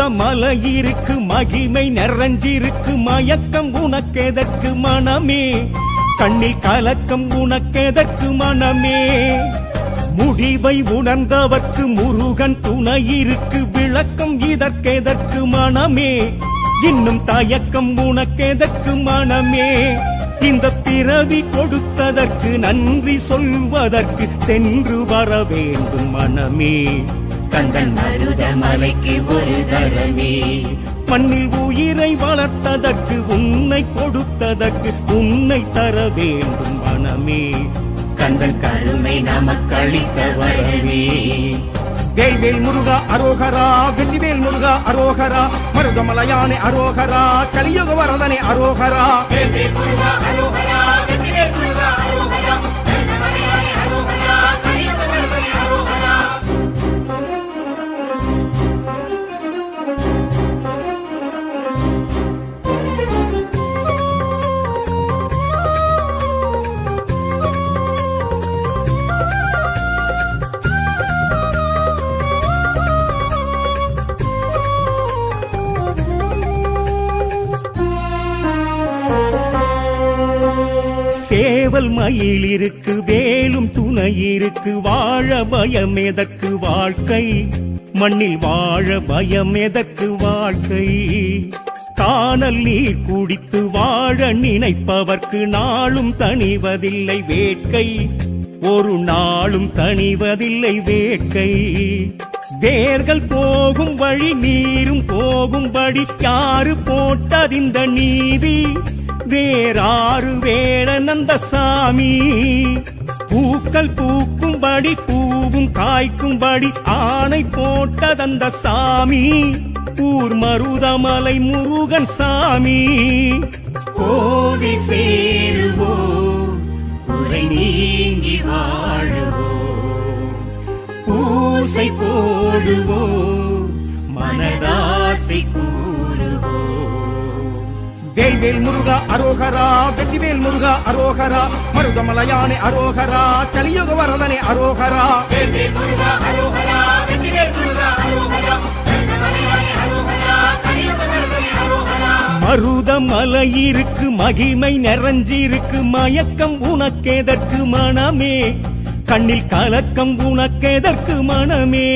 மருதமலை இருக்கு மகிமை நிறைஞ்சிருக்கு மயக்கம் உனக்கெதற்கு மனமே கண்ணில் கலக்கம் உனக்கெதற்கு மனமே முடிவை உணர்ந்தவர்க்கு முருகன் துணை இருக்கு விளக்கம் இதற்கெதற்கு மனமே இன்னும் தயக்கம் உனக்கெதற்கு மனமே இந்த பிறவி கொடுத்ததற்கு நன்றி சொல்வதற்கு சென்று வர வேண்டும் மனமே கந்தன் மருதமலைக்கு ஒரு தரமே மண்ணில் உயிரை வளர்த்ததற்கு உன்னை கொடுத்ததற்கு உன்னை தர வேண்டும் மனமே கந்தன் கருணை நமக்களித்த வரமே வேல்வேல் முருகா அரோகரா வெற்றிவேல் முருகா அரோகரா மருதமலையானே அரோகரா கலியுக வரதனே அரோகரா வேல்வேல் முருகா அரோகரா வெற்றிவேல் முருகா அரோகரா மருதமலையானே அரோகரா கலியுக வரதனே அரோகரா சேவல் மயில் இருக்கு வேலும் துணை இருக்கு வாழ பயம் எதற்கு வாழ்க்கை மண்ணில் வாழ பயம் எதற்கு வாழ்க்கை காணல் நீர் குடித்து வாழ நினைப்பவர்க்கு நாளும் தணிவதில்லை வேட்கை ஒரு நாளும் தணிவதில்லை வேட்கை வேர்கள் போகும் வழி நீரும் போகும்படி யாரு போட்டதிந்த நீதி வேறாறு வேடனந்த சாமி பூக்கள் பூக்கும்படி பூவும் காய்க்கும்படி ஆணை போட்டதந்த சாமி ஊர் மருதமலை முருகன் சாமி கோவில் சேருவோம் குறை நீங்கி வாழுவோம் பூசை போடுவோம் மனதாசை கூறுவோம் வேல்வேல் முருகா அரோகரா வெற்றிவேல் முருகா அரோகரா மருதமலையானே அரோகரா கலியுக வரதனே அரோகரா வேல்வேல் முருகா அரோகரா வெற்றிவேல் முருகா அரோகரா மருதமலையானே அரோகரா கலியுக வரதனே அரோகரா மருதமலை இருக்கு மகிமை நிறைஞ்சிருக்கு மயக்கம் உனக்கெதற்கு மனமே கண்ணில் கலக்கம் உனக்கெதற்கு மனமே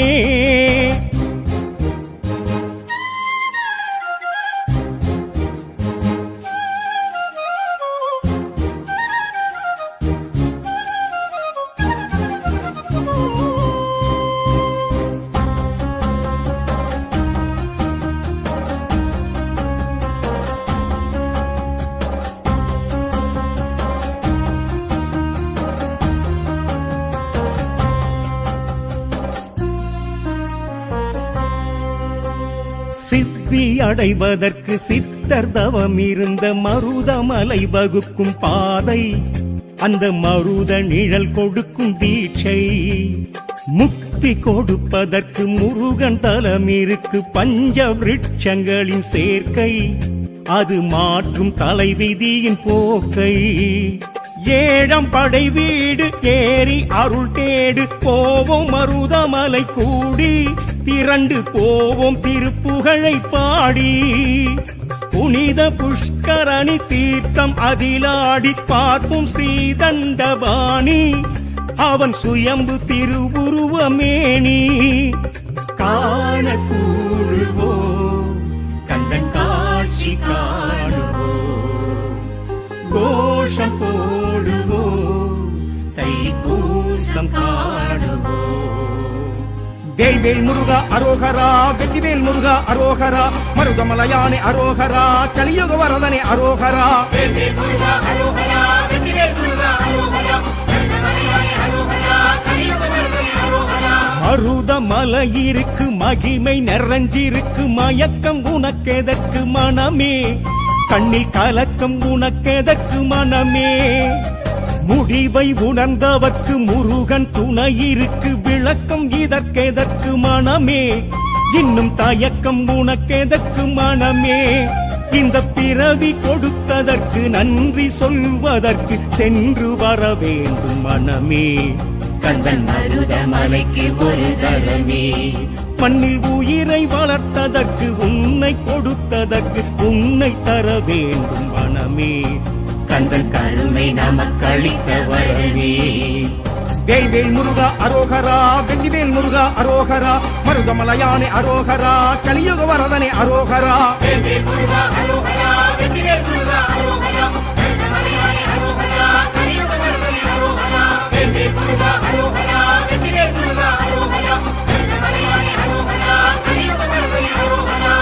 சித்தி அடைவதற்கு சித்தர் தவம் இருந்த மருதமலை வகுக்கும் பாதை அந்த மருத நிழல் கொடுக்கும் தீட்சை முக்தி கொடுப்பதற்கு முருகன் தலம் இருக்கு பஞ்ச விருட்சங்களின் சேர்க்கை அது மாற்றும் தலைவிதியின் போக்கை ஏழம் படை வீடு ஏறி அருள் தேடு போவோம் மருதமலை கூடி திரண்டு போவோம் திருப்புகழை பாடி புனித புஷ்கரணி தீர்த்தம் அதிலாடி பார்ப்போம் ஸ்ரீதண்டபாணி அவன் சுயம்பு திருவுருவமேனி காண கூடுவோம் கந்தன் காட்சி காணுவோம் கோஷம் போடுவோம் தைப்பூசம் காணுவோம் வேல்வேல் முருகா அரோகரா வெற்றிவேல் முருகா அரோகரா மருதமலையானே அரோகரா கலியுக வரதனே அரோகரா வேல்வேல் முருகா அரோகரா வெற்றிவேல் முருகா அரோகரா மருதமலையானே அரோகரா கலியுக வரதனே அரோகரா மருதமலை இருக்கு மகிமை நிறைஞ்சிருக்கு மயக்கம் உனக்கெதற்கு மனமே கண்ணில் கலக்கம் உனக்கெதற்கு மனமே முடிவை உணர்ந்தவர்க்கு முருகன் துணை இருக்கு விளக்கம் இதற்கெதற்கு மனமே இன்னும் தயக்கம் உனக்கெதற்கு மனமே இந்த பிறவி கொடுத்ததற்கு நன்றி சொல்வதற்கு சென்று வர வேண்டும் மனமே கந்தன் மருதமலைக்கு ஒரு தரமே. மண்ணில் உயிரை வளர்த்ததற்கு உன்னை கொடுத்ததற்கு உன்னை தர வேண்டும் மனமே. கந்தன் கருணை நமக்களித்த வரமே. வேல்வேல் முருகா அரோகரா, வெற்றிவேல் முருகா அரோகரா, மருதமலையானே அரோகரா, கலியுக வரதனே அரோகரா. வேல்வேல் முருகா அரோகரா, வெற்றிவேல் முருகா அரோகரா, மருதமலையானே அரோகரா, கலியுக வரதனே அரோகரா. வேல்வேல் முருகா அரோகரா, வெற்றிவேல் முருகா அரோகரா, மருதமலையானே அரோகரா, கலியுக வரதனே அரோகரா.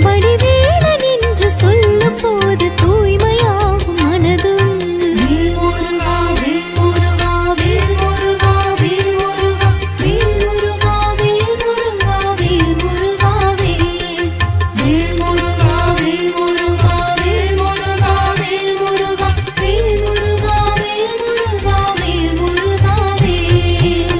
வடிவேலன் என்று சொல்லும் போது தூய்மையாகும் மனதும். வேல் முருகா வேல் முருகா வேல் முருகா வேல் முருகா வேல் முருகா வேல் முருகா வேல் முருகா வேல். வேல் முருகா வேல் முருகா வேல் முருகா வேல் முருகா வேல் முருகா வேல் முருகா வேல் முருகா வேல்.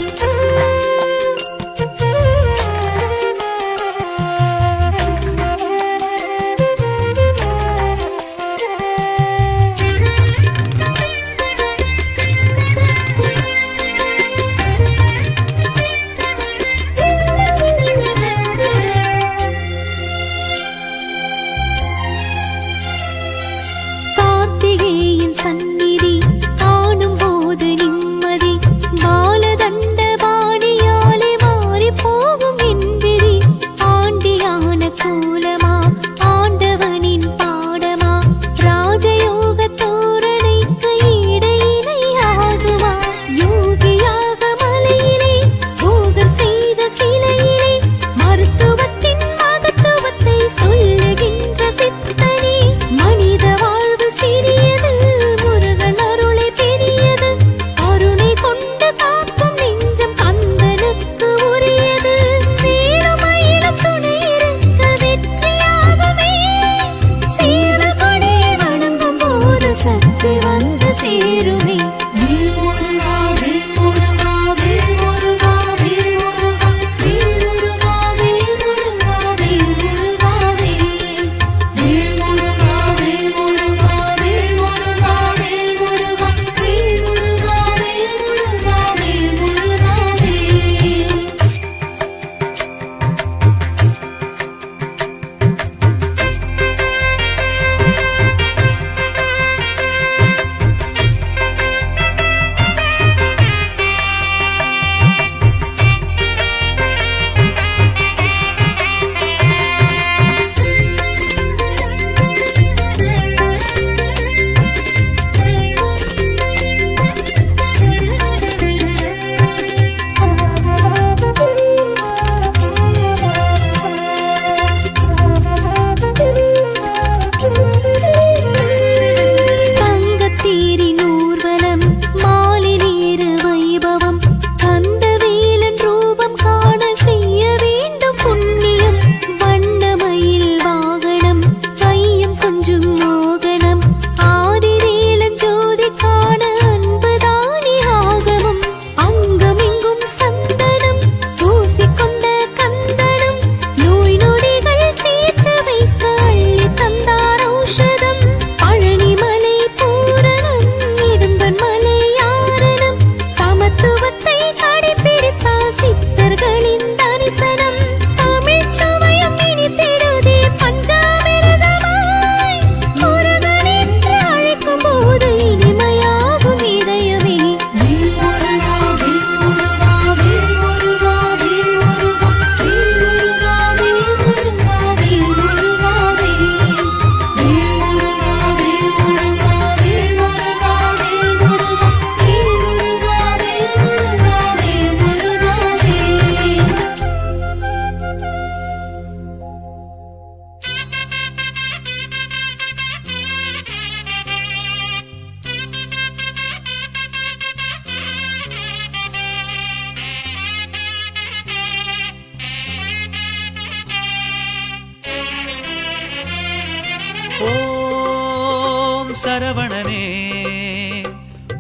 சரவணனே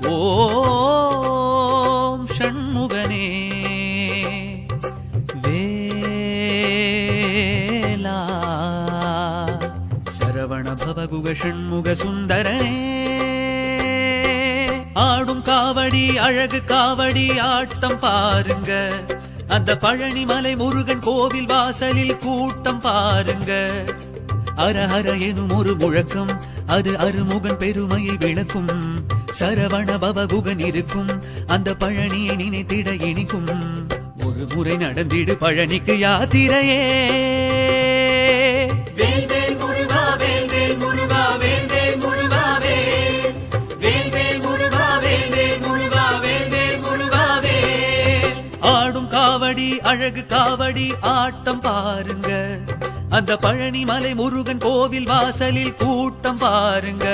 ஓம் ஷண்முகனே வேலா சரவண பவகுக ஷண்முக சுந்தரனே ஆடும் காவடி அழகு காவடி ஆட்டம் பாருங்க அந்த பழனிமலை முருகன் கோவில் வாசலில் கூட்டம் பாருங்க அரஹர எனும் ஒரு முழக்கம் அது அருமுகன் பெருமையை விளக்கும் சரவண பவகுகன் இருக்கும் அந்த பழனியை நினைத்திட இனிக்கும் ஒரு முறை நடந்திடு பழனிக்கு யாத்திரையே வேல் வேல் முருகா வேல் வேல் முருகா வேல் வேல் முருகா வேல் வேல் வேல் முருகா வேல் வேல் முருகா வேல் வேல் முருகா வேல் ஆடும் காவடி அழகு காவடி ஆட்டம் பாருங்க அந்த பழனிமலை முருகன் கோவில் வாசலில் கூட்டம் பாருங்க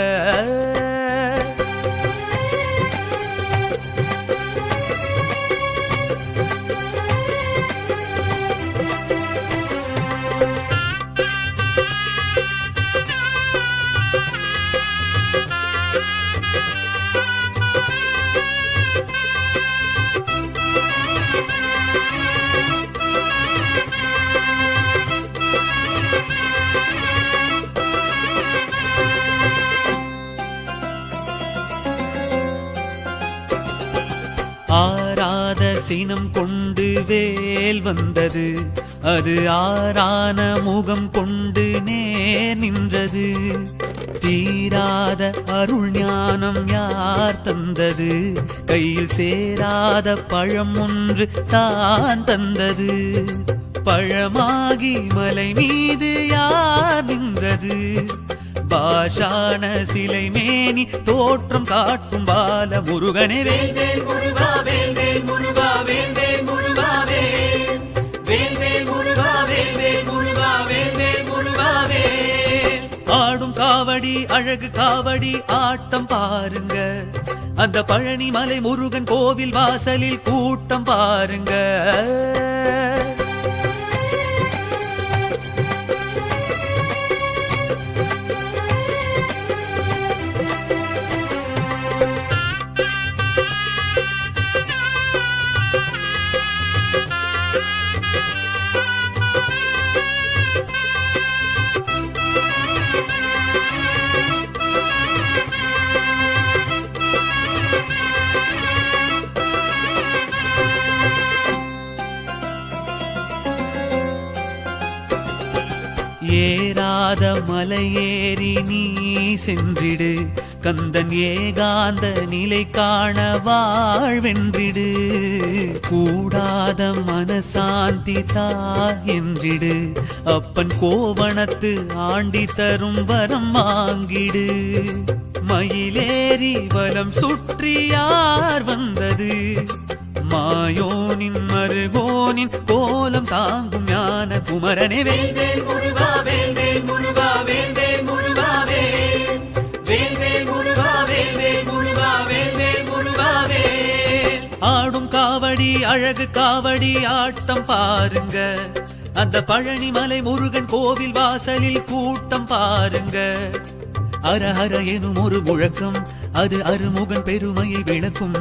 ஆராத சினம் கொண்டு வேல் வந்தது அது ஆரான முகம் கொண்டு நேர் நின்றது தீராத அருள் ஞானம் யார் தந்தது கையில் சேராத பழம் ஒன்று தான் தந்தது பழமாகி மலை மீது யார் நின்றது பாஷான சிலை மேனி தோற்றம் காட்டும் பால முருகனே வேல் வேல் முருகா வேல் வேல் முருகா வேல் வேல் முருகா வேல் வேல் வேல் முருகா வேல் வேல் முருகா வேல் வேல் முருகா வேல் ஆடும் காவடி அழகு காவடி ஆட்டம் பாருங்க அந்த பழனிமலை முருகன் கோவில் வாசலில் கூட்டம் பாருங்க ஏறாத மலையேறி நீ சென்றிடு கந்தன் ஏகாந்த நிலை காண வாழ்வென்றிடு கூடாத மனசாந்தி தா என்றிடு அப்பன் கோவணத்து ஆண்டி தரும் வரம் வாங்கிடு மயிலேறி வலம் சுற்றி யார் வந்தது மாயோனின் மருகோனின் கோலம் தாங்கும் ஞான குமரனே வேல் வேல் முருகா வேல் வேல் முருகா வேல் வேல் முருகா வேல் வேல் வேல் முருகா வேல் வேல் முருகா வேல் வேல் முருகா வேல் ஆடும் காவடி அழகு காவடி ஆட்டம் பாருங்க அந்த பழனிமலை முருகன் கோவில் வாசலில் கூட்டம் பாருங்க அரஹர எனும் ஒரு முழக்கம் அது அருமுகன் பெருமையை விளக்கும்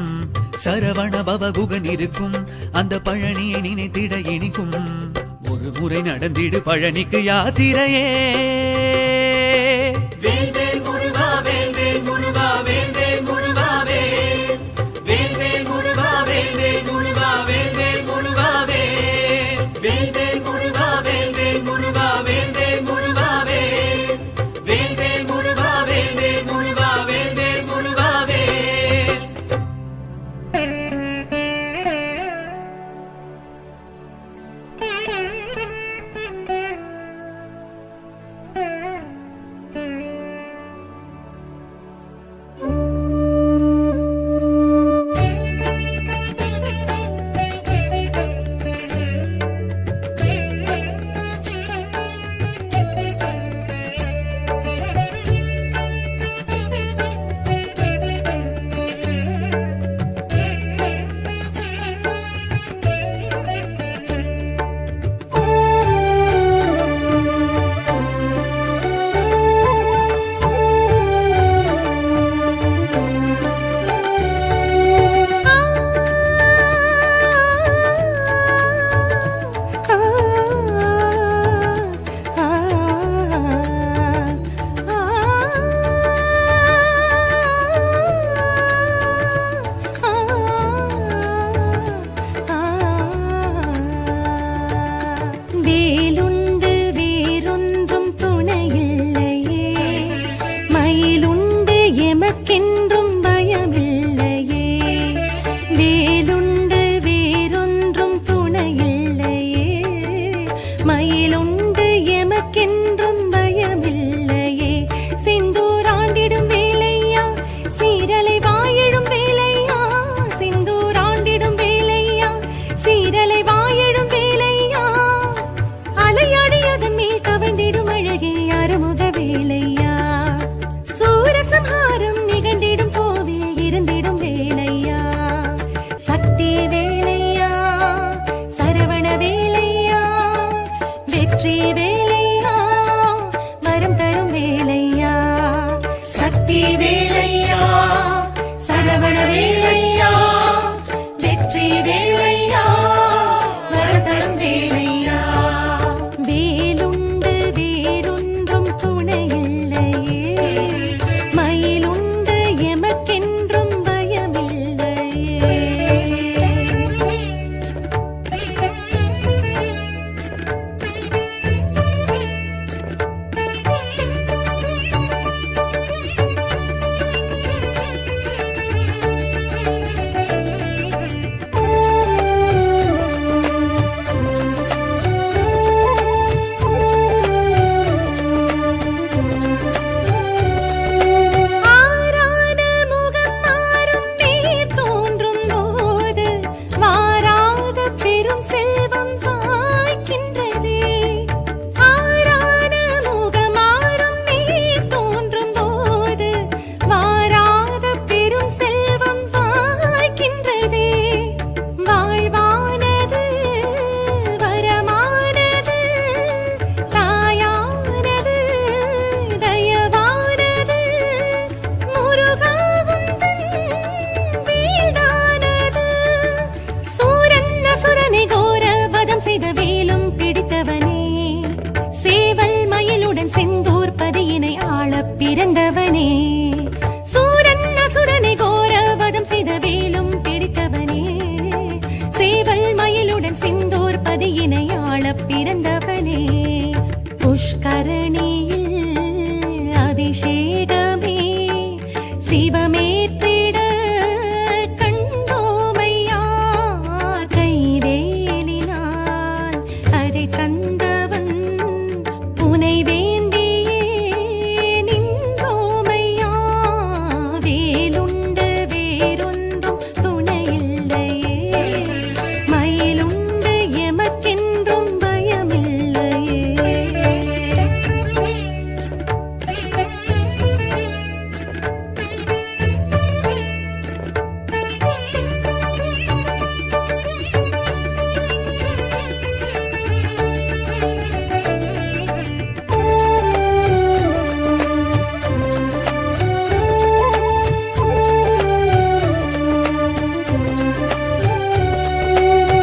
சரவண பவகுகன் இருக்கும் அந்த பழனியை நினைத்திட இனிக்கும் ஒரு முறை நடந்திடு பழனிக்கு யாத்திரையே வேல் வேல் முருகா வேல் வேல் முருகா வேல் வேல் முருகா வேல் வேல் வேல் முருகா வேல் வேல் முருகா வேல் வேல் முருகா வேல் வேல் வேல் முருகா வேல் வேல் முருகா வேல் வேல் முருகா வேல் வேல் வேல் முருகா வேல் வேல் முருகா வேல் வேல் முருகா வேல் மயிலுண்டு எமக்கென்றும் பயமில்லையே செந்தூராண்டிடும் வேலையா சீரலை வாயிடும் வேலையா செந்தூராண்டிடும் வேலையா சீரலை வாயிடும் வேலையா அலையாடியதன் மேல் கவிழ்ந்திடும் அழகே அருமுக வேலையா சூரசம்ஹாரம் நிகழ்ந்திடும் கோவில் இருந்திடும் வேலையா சக்தி வேலையா சரவண வேலையா வெற்றி வேலையா வரம் தரும் வேலையா சக்தி வேலையா சரவண வேலையா வெற்றி வேலையா வரம் தரும் வேலையா வேலுண்டு வேறொன்றும் துணையில்லையே மயிலுண்டு எமக்கென்றும் பயமில்லையே ஆரான முகம் மாறும் நீர் தோன்றும் போது மாறாத பெரும் செல்வம் வாய்க்கின்றதே ஆரான முகம் மாறும் நீர் தோன்றும் போது மாறாத பெரும் செல்வம் வாய்க்கின்றதே வாழ்வானது வரமானது தாயானது தயவானது முருகாவுந்தன் வேல்தானது சூரன் அசுரனை கோர வதம் செய்த வேலும் பிடித்தவனே சேவல் மயிலுடன் செந்தூர் பதியினை ஆளப் பிறந்தவனே சூரன் அசுரனை கோர வதம் செய்த வேலும் பிடித்தவனே சேவல் மயிலுடன் செந்தூர் பதியினை ஆளப் பிறந்தவனே புஷ்கரணியில் அபிஷேகமே சிவமேற்றிட கண்டோமையா கைவேலினால் அதை தந்தவன் உனை வேண்டியே நின்றோமையா வேலுண்டு வேறொன்றும் துணையில்லையே மயிலுண்டு எமக்கென்றும் பயமில்லையே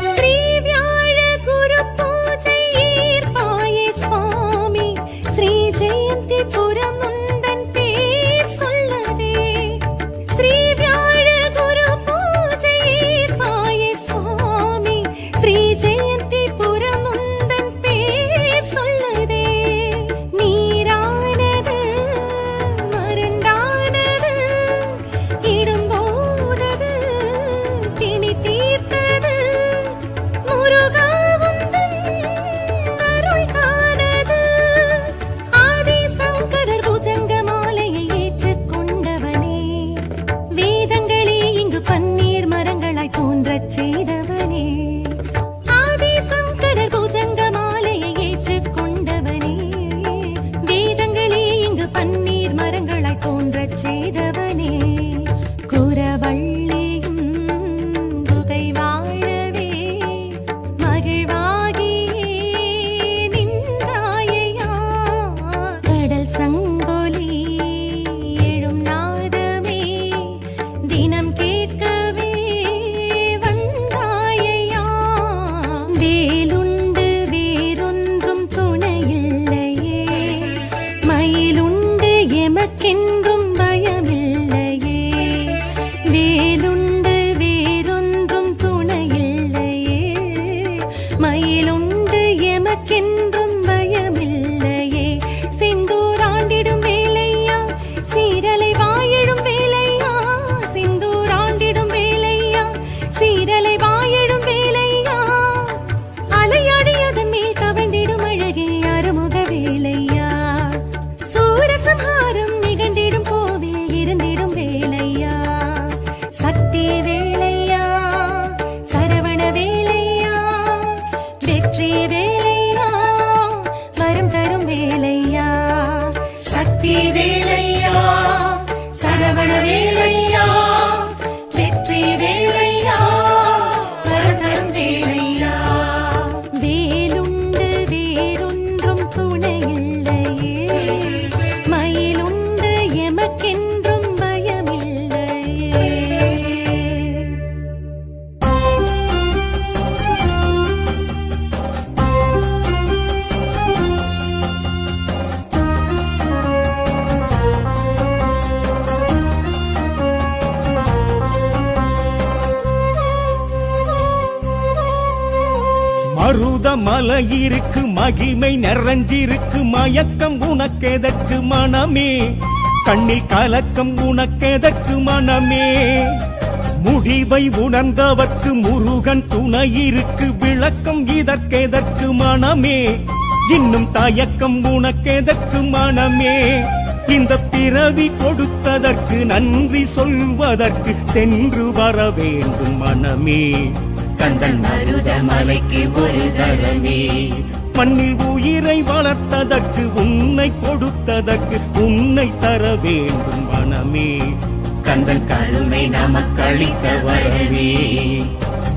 ஸ்ரீ வியாழ குரு பூஜை ஈர்ப்பாயே சுவாமி ஸ்ரீ ஜெயந்தி புரம் உந்தன் பேர் சொல்லதே ஸ்ரீ வியாழ குரு பூஜை ஈர்ப்பாயே சுவாமி ஸ்ரீ ஜெயந்தி புரம் உந்தன் பேர் சொல்லதே நீரானது மருந்தானது இடும்போதது திணி தீர்த்தது முருகாவுந்தன் அருள் காணது ஆதிசங்கரர் புஜங்க மாலையை ஏற்றுக்கொண்டவனே வேதங்களே இங்கு பன்னீர் மரங்களாய் தோன்றச் செய்தவனே ஆதிசங்கரர் புஜங்க மாலையை ஏற்றுக்கொண்டவனே வேதங்களே இங்கு பன்னீர் மரங்களாய் தோன்றச் செய்தவனே குரவள்ளியும் குகை வாழவே மகிழ்வாகியே நின்றாயையா கடல் சங்கொலி எழும் நாதமே தினம் கேட்கவே வந்தாயையா வேலுண்டு வேறொன்றும் துணையில்லையே மயிலுண்டு எமக்கென்றும் பயமில்லையே வேலுண்டு வேறொன்றும் துணையில்லையே மயிலுண்டு எமக்கென்றும் பயமில்லையே செந்தூராண்டிடும் வேலையா சீரலை வாயிடும் வேலையா செந்தூராண்டிடும் வேலையா சீரலை வாயிடும் வேலையா அலையாடியதன் மேல் கவிழ்ந்திடும் மருதமலை இருக்கு மகிமை நிறைஞ்சிருக்கு மயக்கம் உனக்கெதற்கு மனமே கண்ணில் கலக்கம் உனக்கெதற்கு மனமே முடிவை உணர்ந்தவர்க்கு முருகன் துணை இருக்கு விளக்கம் இதற்கெதற்கு மனமே இன்னும் தயக்கம் உனக்கெதற்கு மனமே இந்த பிறவி கொடுத்ததற்கு நன்றி சொல்வதற்கு சென்று வர வேண்டும் மனமே கந்தன் மருதமலைக்கு ஒரு தரமே மண்ணில் உயிரை வளர்த்ததற்கு உன்னை கொடுத்ததற்கு உன்னை தர வேண்டும் மனமே கந்தன் கருணை நமக்களித்த வரமே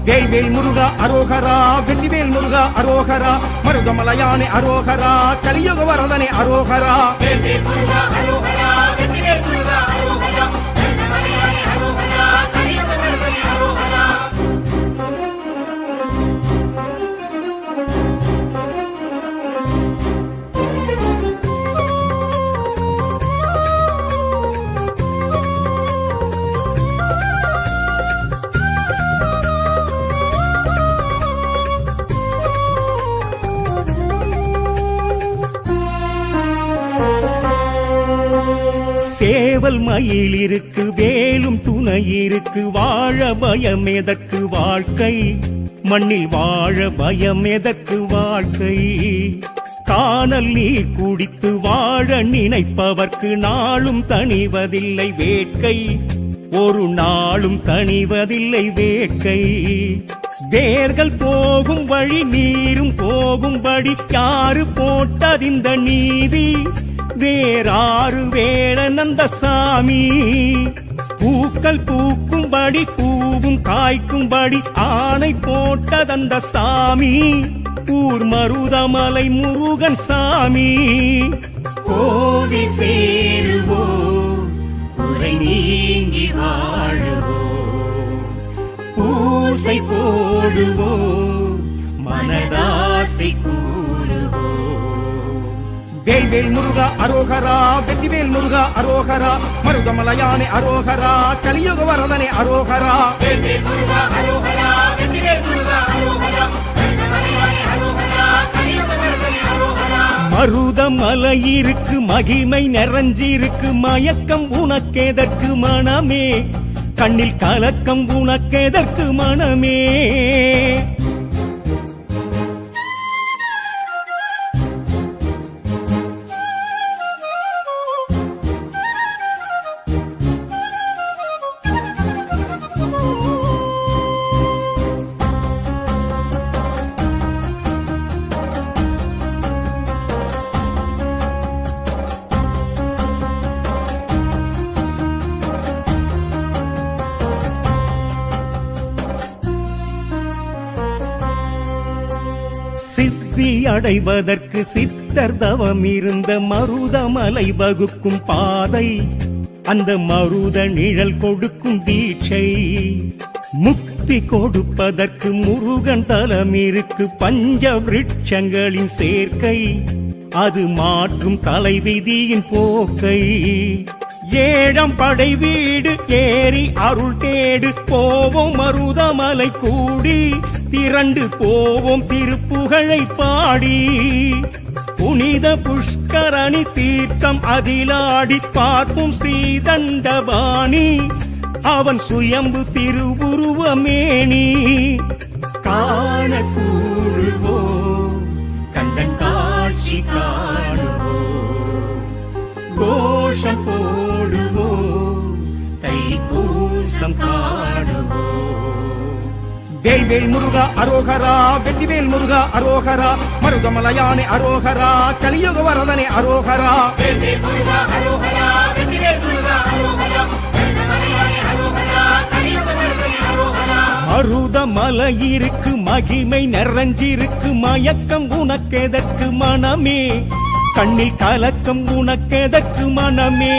வேல்வேல் முருகா அரோகரா வெற்றிவேல் முருகா அரோகரா மருதமலையானே அரோகரா கலியுக வரதனே அரோகரா வேல்வேல் முருகா அரோகரா வெற்றிவேல் முருகா அரோகரா மருதமலையானே அரோகரா கலியுக வரதனே அரோகரா சேவல் மயில் இருக்கு வேலும் துணை இருக்கு வாழ பயம் எதற்கு வாழ்க்கை மண்ணில் வாழ பயம் எதற்கு வாழ்க்கை காணல் நீர் குடித்து வாழ நினைப்பவர்க்கு நாளும் தணிவதில்லை வேட்கை ஒரு நாளும் தணிவதில்லை வேட்கை வேர்கள் போகும் வழி நீரும் போகும்படி யாரு போட்டதிந்த நீதி வேறாறு வேடனந்த சாமி பூக்கள் பூக்கும்படி பூவும் காய்க்கும்படி ஆணை போட்டதந்த சாமி ஊர் மருதமலை முருகன் சாமி கோவில் சேருவோம் குறை நீங்கி வாழுவோம் பூசை போடுவோம் மனதாசை கூறுவோம் வேல்வேல் முருகா அரோகரா வெற்றிவேல் முருகா அரோகரா மருதமலையானே அரோகரா கலியுக வரதனே அரோகரா வேல்வேல் முருகா அரோகரா வெற்றிவேல் முருகா அரோகரா மருதமலையானே அரோகரா கலியுக வரதனே அரோகரா மருதமலை இருக்கு மகிமை நிறைஞ்சிருக்கு மயக்கம் உனக்கெதற்கு மனமே கண்ணில் கலக்கம் உனக்கெதற்கு மனமே சித்தி அடைவதற்கு சித்தர் தவம் இருந்த மருதமலை வகுக்கும் பாதை அந்த மருத நிழல் கொடுக்கும் தீட்சை முக்தி கொடுப்பதற்கு முருகன் தலம் இருக்கு பஞ்ச விருட்சங்களின் சேர்க்கை அது மாற்றும் தலைவிதியின் போக்கை ஏழம் படை வீடு ஏறி அருள் தேடு போவோம் மருதமலை கூடி திரண்டு போவோம் திருப்புகழை பாடி புனித புஷ்கரணி தீர்த்தம் அதிலாடி பார்ப்போம் ஸ்ரீதண்டபாணி அவன் சுயம்பு திருவுருவமேனி காண கூடுவோம் கந்தன் காட்சி காணுவோம் கோஷம் போடுவோம் தைப்பூசம் காணுவோம் வேல்வேல் முருகா அரோகரா வெற்றிவேல் முருகா அரோகரா மருதமலையானே அரோகரா கலியுக வரதனே அரோகரா வேல்வேல் முருகா அரோகரா வெற்றிவேல் முருகா அரோகரா மருதமலையானே அரோகரா கலியுக வரதனே அரோகரா மருதமலை இருக்கு மகிமை நிறைஞ்சிருக்கு மயக்கம் உனக்கெதற்கு மனமே கண்ணில் கலக்கம் உனக்கெதற்கு மனமே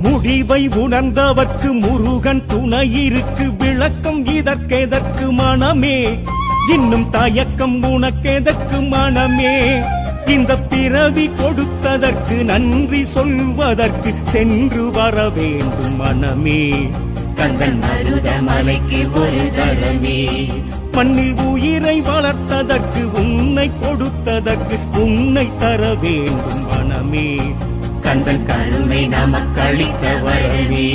முடிவை உணர்ந்தவர்க்கு முருகன் துணை இருக்கு விளக்கம் இதற்கெதற்கு மனமே இன்னும் தயக்கம் உனக்கெதற்கு மனமே இந்த பிறவி கொடுத்ததற்கு நன்றி சொல்வதற்கு சென்று வர வேண்டும் மனமே கந்தன் மருதமலைக்கு ஒரு தரமே மண்ணில் உயிரை வளர்த்ததற்கு உன்னை கொடுத்ததற்கு உன்னை தர வேண்டும் மனமே. கந்தன் கருணை நமக்களிக்க வரவே.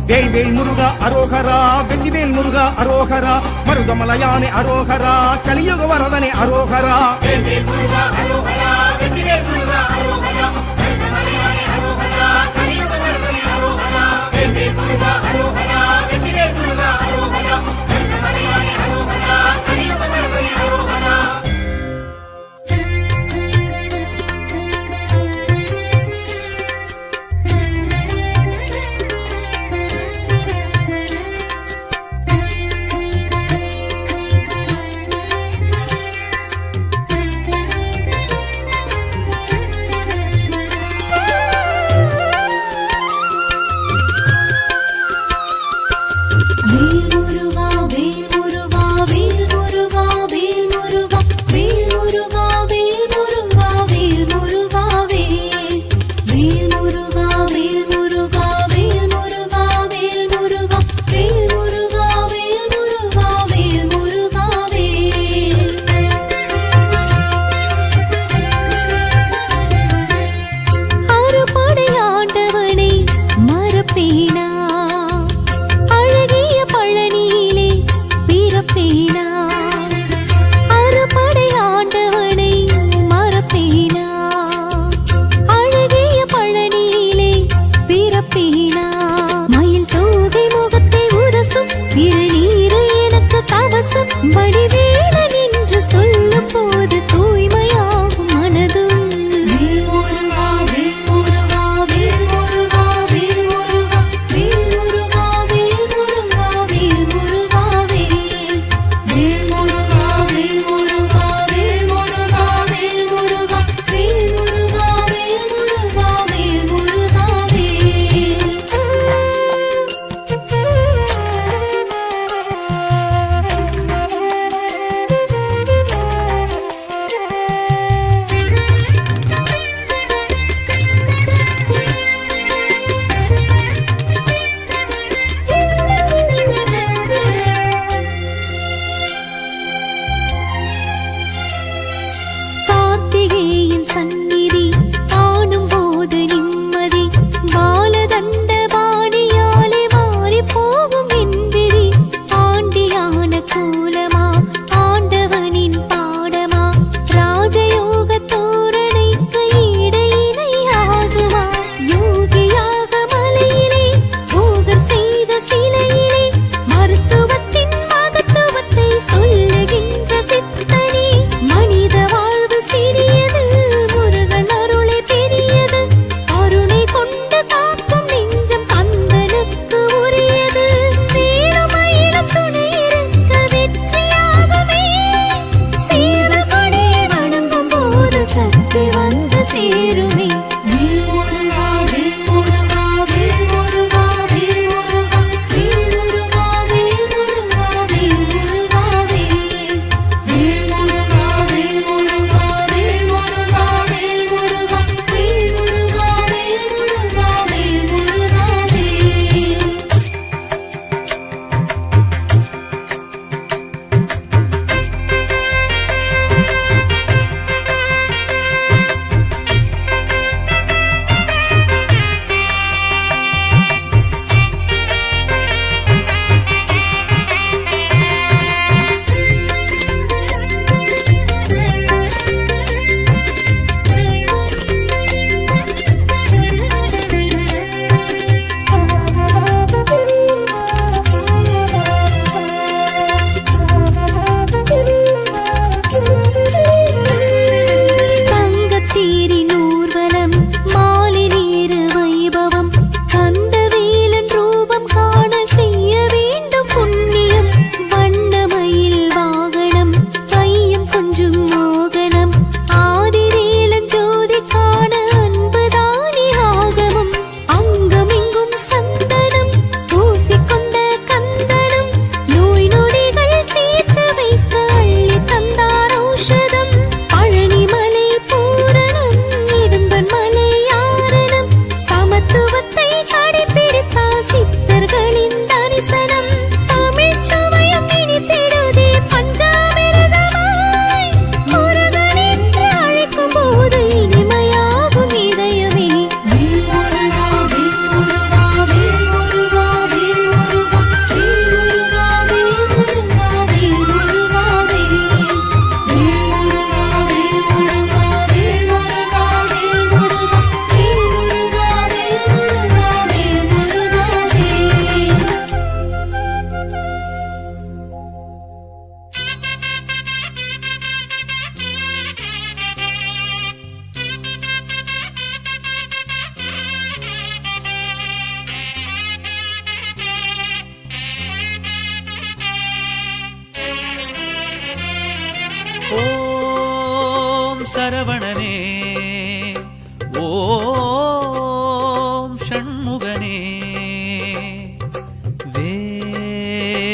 வேல்வேல் முருகா அரோகரா, வெற்றிவேல் முருகா அரோகரா, மருதமலையானே அரோகரா, கலியுக வரதனே அரோகரா. வேல்வேல் முருகா அரோகரா, வெற்றிவேல் முருகா அரோகரா, மருதமலையானே அரோகரா, கலியுக வரதனே அரோகரா. வேல்வேல் முருகா அரோகரா, வெற்றிவேல் முருகா அரோகரா, மருதமலையானே அரோகரா, கலியுக வரதனே அரோகரா. சரவணனே ஓம் ஷண்முகனே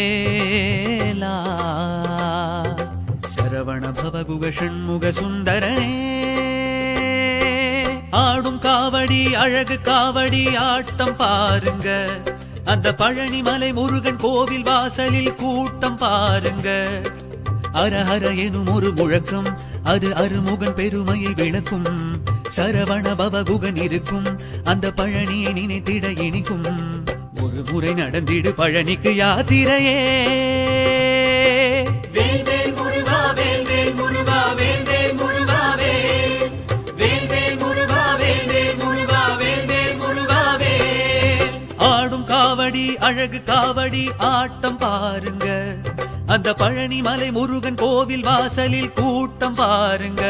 வேலா சரவண பவகுக ஷண்முக சுந்தரனே ஆடும் காவடி அழகு காவடி ஆட்டம் பாருங்க அந்த பழனிமலை முருகன் கோவில் வாசலில் கூட்டம் பாருங்க அரஹர எனும் ஒரு முழக்கம் அது அருமுகன் பெருமையை விளக்கும் சரவண பவகுகன் இருக்கும் அந்த பழனியை நினைத்திட இனிக்கும் ஒரு முறை நடந்திடு பழனிக்கு யாத்திரையே வேல் வேல் முருகா வேல் வேல் முருகா வேல் வேல் முருகா வேல் வேல் வேல் முருகா வேல் வேல் முருகா வேல் வேல் முருகா வேல் ஆடும் காவடி அழகு காவடி ஆட்டம் பாருங்க அந்த பழனிமலை முருகன் கோவில் வாசலில் கூட்டம் பாருங்க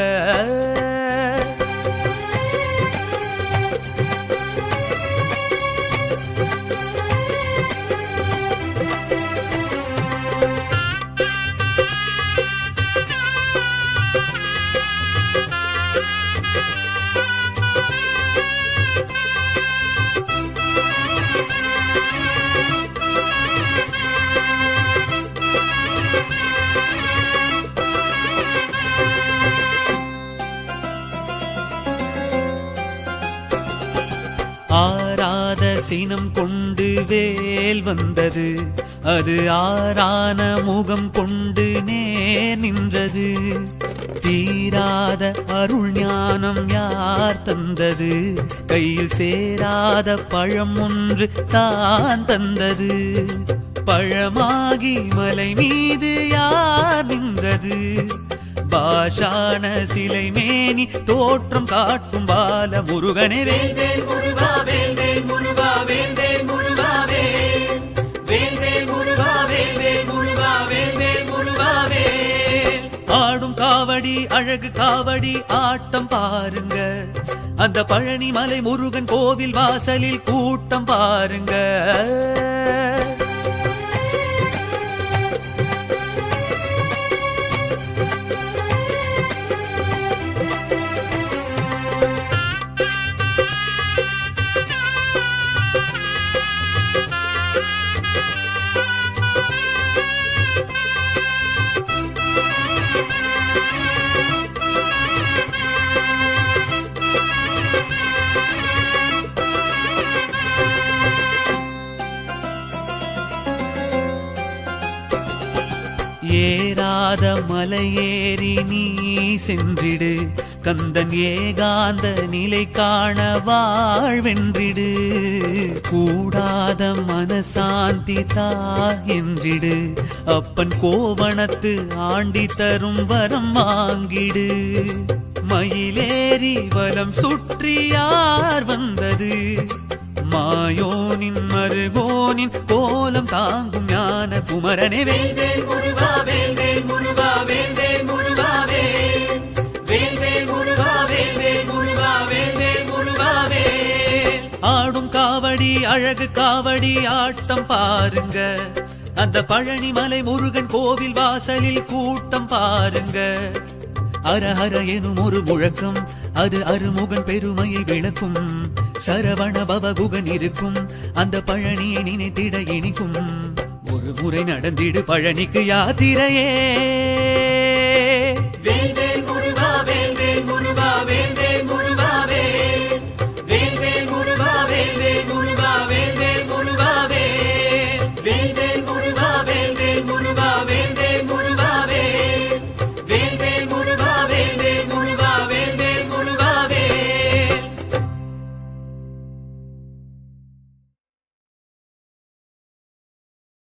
ஆராத சினம் கொண்டு வேல் வந்தது அது ஆரான முகம் கொண்டு நேர் நின்றது தீராத அருள் ஞானம் யார் தந்தது கையில் சேராத பழம் ஒன்று தான் தந்தது பழமாகி மலை மீது யார் நின்றது பாஷான சிலை மேனி தோற்றம் காட்டும் பால முருகனே வேல் வேல் முருகா வேல் வேல் முருகா வேல் வேல் முருகா வேல் வேல் வேல் முருகா வேல் வேல் முருகா வேல் வேல் முருகா வேல் ஆடும் காவடி அழகு காவடி ஆட்டம் பாருங்க அந்த பழனிமலை முருகன் கோவில் வாசலில் கூட்டம் பாருங்க ஏறாத மலையேறி நீ சென்றிடு கந்தன் ஏகாந்த நிலை காண வாழ்வென்றிடு கூடாத மனசாந்தி தா என்றிடு அப்பன் கோவணத்து ஆண்டி தரும் வரம் வாங்கிடு மயிலேறி வலம் சுற்றி யார் வந்தது மாயோனின் மருகோனின் கோலம் தாங்கும் ஞான குமரனே வேல் வேல் முருகா வேல் வேல் முருகா வேல் வேல் முருகா வேல் வேல் வேல் முருகா வேல் வேல் முருகா வேல் வேல் முருகா வேல் ஆடும் காவடி அழகு காவடி ஆட்டம் பாருங்க அந்த பழனிமலை முருகன் கோவில் வாசலில் கூட்டம் பாருங்க அரஹர எனும் ஒரு முழக்கம் அது அருமுகன் பெருமையை விளக்கும் சரவண பவகுகன் இருக்கும் அந்த பழனியை நினைத்திட இனிக்கும் ஒரு முறை நடந்திடு பழனிக்கு யாத்திரையே